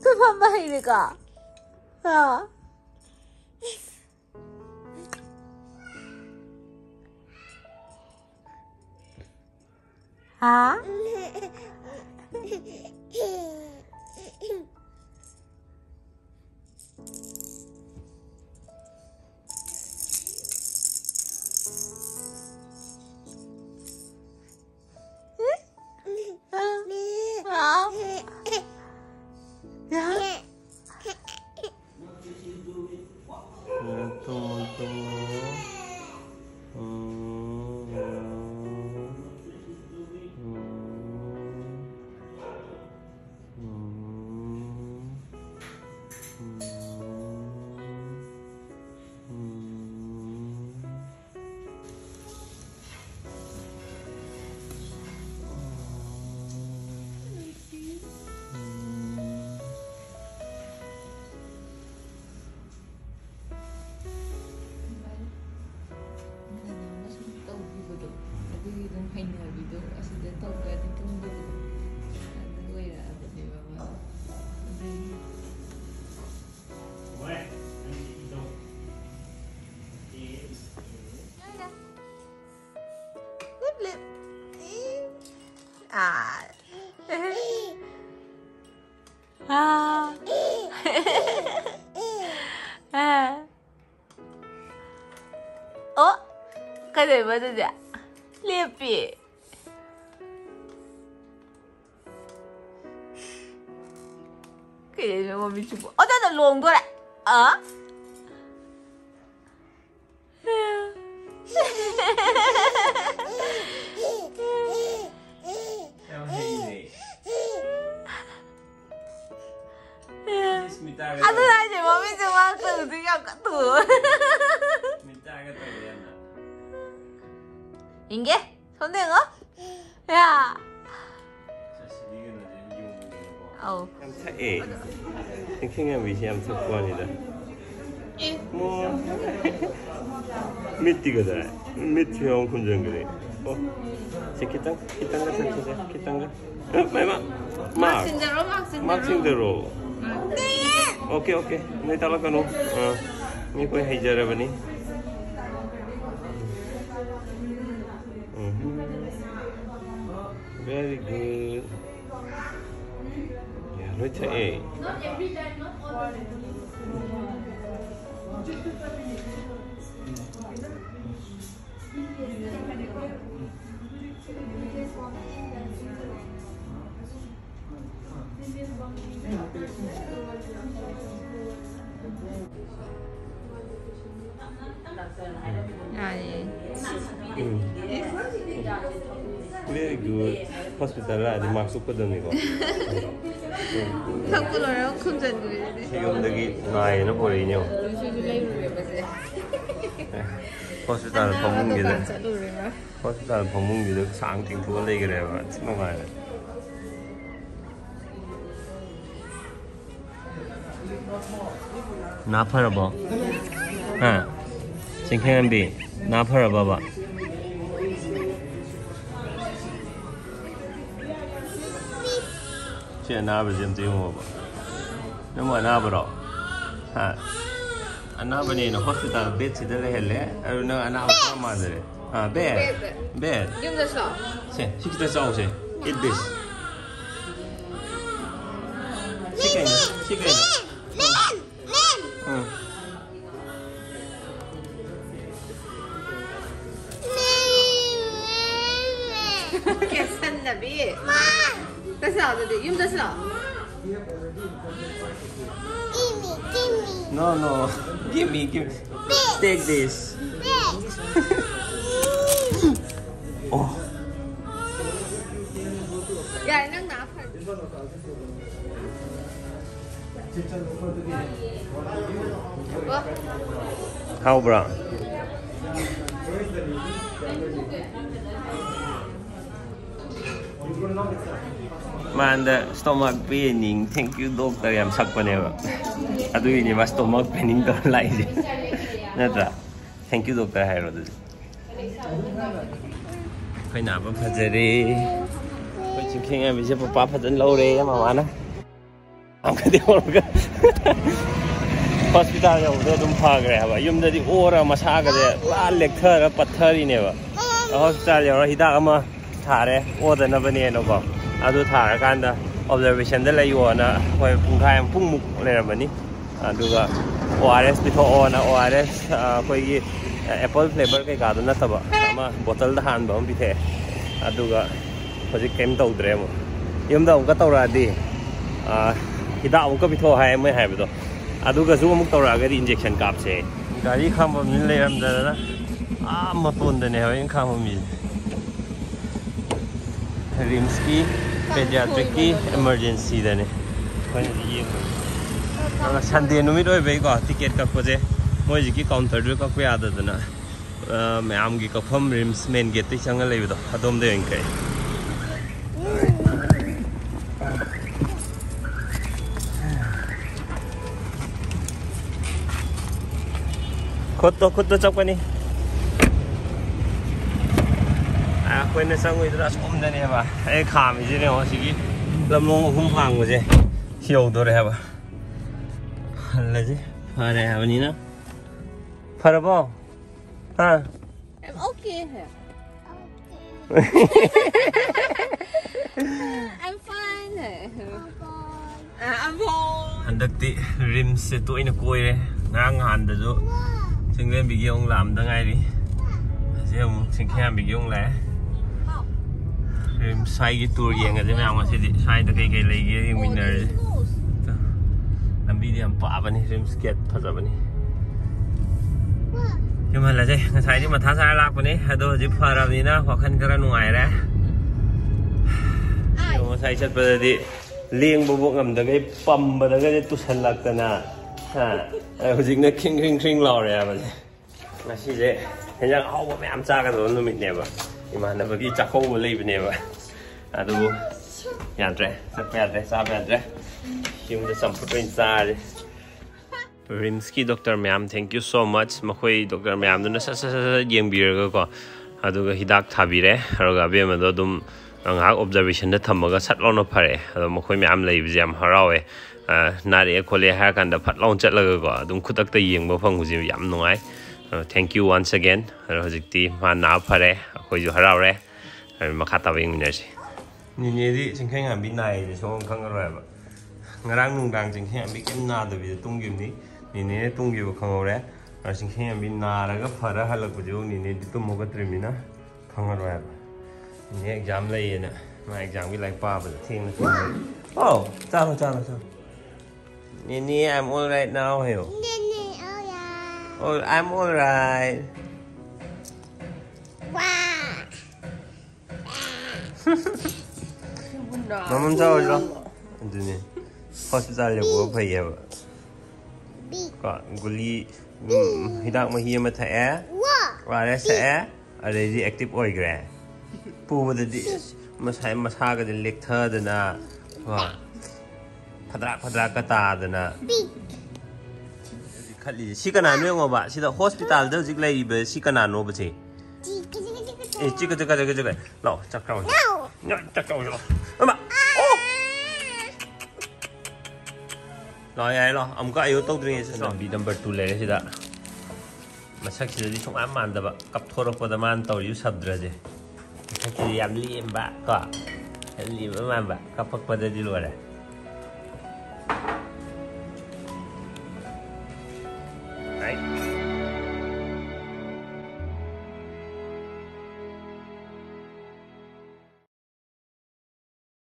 그 반말이니까. 야. 아? Cái gì vậy đây ạ? Liệp bị. Cái gì mà mình chụp? Ơ, nó luồn tôi lại. Anh tôi thấy chỉ mà mình chụp ăn từ thì gặp cả từ. 이게? 선생어? 야. 아우. 예. 생생한 위시함 습관이다. 뭐. 밑이거든. 밑이형 훈전 그래. 기땅 같은 진짜 기땅가. 마이마. 막신대로. 오케이. 네 달라가노. 네 거의 해자라버니. Very good. Yeah, letter A. Very good. Hospital ada masuk ke dalam itu. Aku loh, aku jadi. Siapa lagi naik nak boleh ni? Hospital pemung gitu. Hospital pemung gitu, sangking tu lagi kira apa? Cuma mana? Napa apa? Ha? Singkang ambil. Napa apa? Chị nào bây giờ tiêu mua bả, nếu mà nào bả đó, ha, anh nào bên này nó hospital bed chỉ để lấy hết, rồi nó anh nào có mà đấy, bed, Dùng được sao? xem, xích tới sau xem, eat this, xích cái này, 괜찮나 비? 됐어, 좀 됐어. No, give me, take this. Oh. 야, 이랑 나 아파. 뭐? How brown? Manda stomach paining. Thank you doctor yang sakpa neba. Aduh ini mas stomach paining tu lain je. Nada. Thank you doctor hai roda. Kau nak apa pelajari? Kau Chính em bị giết bắp phát dẫn lâu đấy mà ăn á. Không cái điều đó. Hospital jau de dum Pukhatkhrae ba yum de di ora masa ga de la lecture pathari ne ba hospital jau hida ama thare oda na bane no ko adu thara kan da observation de lai yo na hoi Pukhatkhrae pung muk le ra bani adu ga ORS bitho ona ORS koi gi apple flavor kai ga da na taba ama bottle da han ba um bithe adu ga hojik kem tau dre mo yum da ka tawra di hida ka bitho hai mai hai ba do aduga zu amuk tawra ga injection kap se gari kham ba min le ram da na ma pon da ne hain kham mi rimski pediatric emergency da ne koi ye na sunday numit oi be ko ticket ka ko je moi ji ki counter du ka ko ya da na ma'am gi ka pham rims main gate ti chang le do adom de en kai Khut to chọc cái này, quên nó sang người ta ôm đây này mà, cái khám gì này họ chỉ làm nông không hàng của gì, hiểu đồ đấy hả, là gì, phải đấy hả bạn nhỉ? Phải không? Ha? Em ok hả? I'm fine hả? I'm fine. Anh đặc tị rim sẽ tuổi nó cùi đấy, ngang hẳn được rồi. Chính lên bị ông làm đang ngay đi, xem chính em bị ông lẽ, em sai cái tour gì ngay thế nào mà sẽ đi sai được cái lấy cái mình này, làm gì đi làm bả vậy, em skate thật là vậy, nhưng mà là gì, ngày sai đi mà tháo sai lạc vậy, hay đâu chỉ phá ra đi na, khó khăn cái nó ngoài đấy, nhưng mà sai chất bây giờ đi, liêng bộ bộ ngầm được cái pump bây giờ cái tu sân lạc tên à. Hồi dịch nó khinh lò rồi à mà là gì vậy? Thế nhưng họ bảo mẹ ăn cha cái rồi nó mình nè mà nhưng mà nó bởi vì chắc không có lấy bên nè mà đủ nhàn trẻ rất nhàn trẻ sao nhàn trẻ nhưng mà sắm phụ bên xa đi Rimski doctor ma'am thank you so much mà khơi doctor ma'am nó sát giang bìa cái có đủ cái hidak thabi đấy rồi cái bên mà đó đúng ngã observation đó thầm mà cái sát lo nó phải rồi mà khơi ma'am lấy gì am harau ấy nari khole ha kan da phat long chat la go dum khutak ta yeng ba phang ji yam nongai thank you once again hojikti ma na phare khoi ju harau re ma khata wing ne si ni ni di sing khang am bi nai ji song khang ro ba ngarang nung dang sing khang am bi kem na da bi tung gim ni ni tung gi ba khang re sing khang am bi na ra ga phara halak bu ju ni tum mo ga trimina khang ro ba ni exam lai na ma exam bi lai pa ba thing na oh chao Nini, I'm all right now, hiểu? Nini, alright. Oh, I'm all right. Wow. Mama sao rồi? Anh hospital là của phải vậy. Có guli hidak mà hiếm mà thấy, và đấy sẽ ở đây đi active oil gra. Pu vào đi, mà sai cái lệch thở đó na, Pukhatkhrae cái ta đó na. Khát gì? Xí cái nào nữa ngô bà? Xí đó hospital đó dịch lấy về xí cái nào nữa vậy? Chỉ cái, lo chắc rồi. Chắc rồi. Mà, rồi lo, ông có yêu tôi đi sao? Bị number 2 lấy xí đó. Mà sắc xí đi không ám man đó bà, cặp thô rồi đó man tàu yêu sập rồi đấy. Sắc xí làm liêm bà, có liêm man bà, cặp phật bà đi luôn đấy.